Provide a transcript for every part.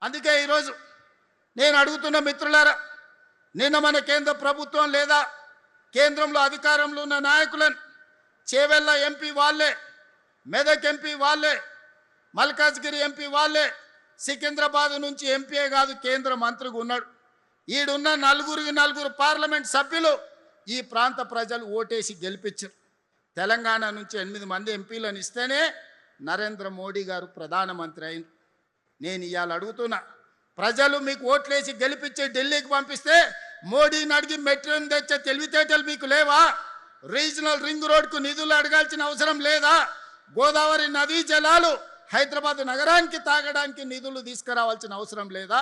అందుకే ఈరోజు నేను అడుగుతున్న మిత్రులారా, నిన్న మన కేంద్ర ప్రభుత్వం లేదా కేంద్రంలో అధికారంలో ఉన్న నాయకులను చేవెళ్ళ ఎంపీ వాళ్ళే, మెదక్ ఎంపీ వాళ్ళే, మల్కాజ్గిరి ఎంపీ వాళ్ళే, సికింద్రాబాద్ నుంచి ఎంపీయే కాదు కేంద్ర మంత్రిగా ఉన్నాడు. ఈడున్న నలుగురు పార్లమెంట్ సభ్యులు ఈ ప్రాంత ప్రజలు ఓటేసి గెలిపించారు. తెలంగాణ నుంచి 8 మంది ఎంపీలను ఇస్తేనే నరేంద్ర మోడీ గారు ప్రధానమంత్రి అయింది. నేను ఇవాళ అడుగుతున్నా, ప్రజలు మీకు ఓట్లేసి గెలిపించి ఢిల్లీకి పంపిస్తే మోడీని అడిగి మెట్రోని తెచ్చే తెలివితేటలు మీకు లేవా? రీజనల్ రింగ్ రోడ్కు నిధులు అడగాల్సిన అవసరం లేదా? గోదావరి నదీ జలాలు హైదరాబాద్ నగరానికి తాగడానికి నిధులు తీసుకురావాల్సిన అవసరం లేదా?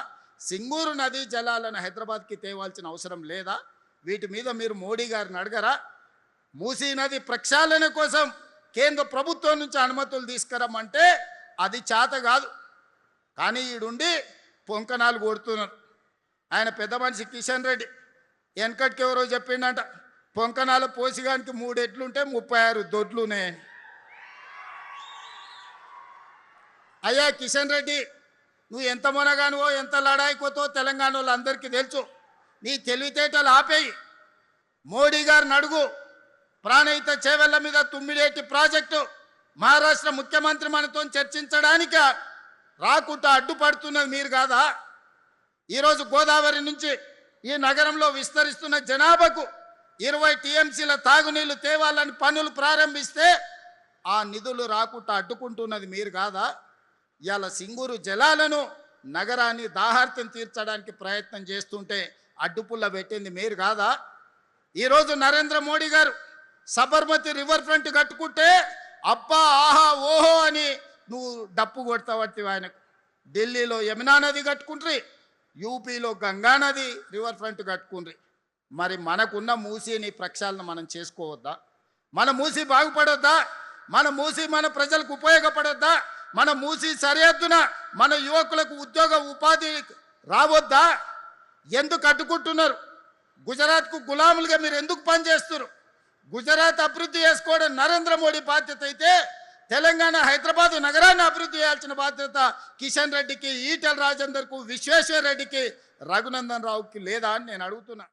సింగూరు నదీ జలాలను హైదరాబాద్కి తేవాల్సిన అవసరం లేదా? వీటి మీద మీరు మోడీ గారిని అడగరా? మూసీ నది ప్రక్షాళన కోసం కేంద్ర ప్రభుత్వం నుంచి అనుమతులు తీసుకురమ్మంటే అది చేత కాదు. కానీ ఈడుండి పొంకనాలు కొడుతున్నారు. ఆయన పెద్ద మనిషి కిషన్ రెడ్డి వెనకటికి ఎవరో చెప్పిండంట, పొంకనాల పోసిగానికి 3 ఎడ్లుంటే 36 దొడ్లున్నాయని. అయ్యా కిషన్ రెడ్డి, నువ్వు ఎంత మొనగానువో ఎంత లడాయికోతో తెలంగాణ వాళ్ళందరికీ తెలుసు. నీ తెలివితేటలు ఆపేయి. మోడీ గారిని అడుగు, ప్రాణహిత చేవెళ్ళ మీద తుమ్మిడేటి ప్రాజెక్టు మహారాష్ట్ర ముఖ్యమంత్రి మనతో చర్చించడానికి రాకుండా అడ్డుపడుతున్నది మీరు కాదా? ఈరోజు గోదావరి నుంచి ఈ నగరంలో విస్తరిస్తున్న జనాభాకు 20 టీఎంసీల తాగునీళ్లు తేవాలని పనులు ప్రారంభిస్తే ఆ నిధులు రాకుండా అడ్డుకుంటున్నది మీరు కాదా? ఇవాళ సింగూరు జలాలను నగరాన్ని దాహార్తం తీర్చడానికి ప్రయత్నం చేస్తుంటే అడ్డుపుల్ల పెట్టింది మీరు కాదా? ఈరోజు నరేంద్ర మోడీ గారు సబర్మతి రివర్ ఫ్రంట్ కట్టుకుంటే అబ్బా ఆహా ఓహో అని నువ్వు డప్పు కొడతావట్టి. ఆయనకు ఢిల్లీలో యమునా నది కట్టుకుంట్రి, యూపీలో గంగా నది రివర్ ఫ్రంట్ కట్టుకుండ్రి. మరి మనకున్న మూసీని ప్రక్షాళన మనం చేసుకోవద్దా? మన మూసీ బాగుపడొద్దా? మన మూసీ మన ప్రజలకు ఉపయోగపడొద్దా? మన మూసీ సరిహద్దున మన యువకులకు ఉద్యోగ ఉపాధి రావద్దా? ఎందుకు అడ్డుకుంటున్నారు? గుజరాత్కు గులాములుగా మీరు ఎందుకు పనిచేస్తున్నారు? గుజరాత్ అభివృద్ధి చేసుకోవడం నరేంద్ర మోడీ బాధ్యత అయితే తెలంగాణ హైదరాబాద్ నగరాన్ని అభివృద్ధి చేయాల్సిన బాధ్యత కిషన్ రెడ్డికి, ఈటెల రాజేందర్కు, విశ్వేశ్వర రెడ్డికి, రఘునందన్ రావుకి లేదా అని నేను అడుగుతున్నా.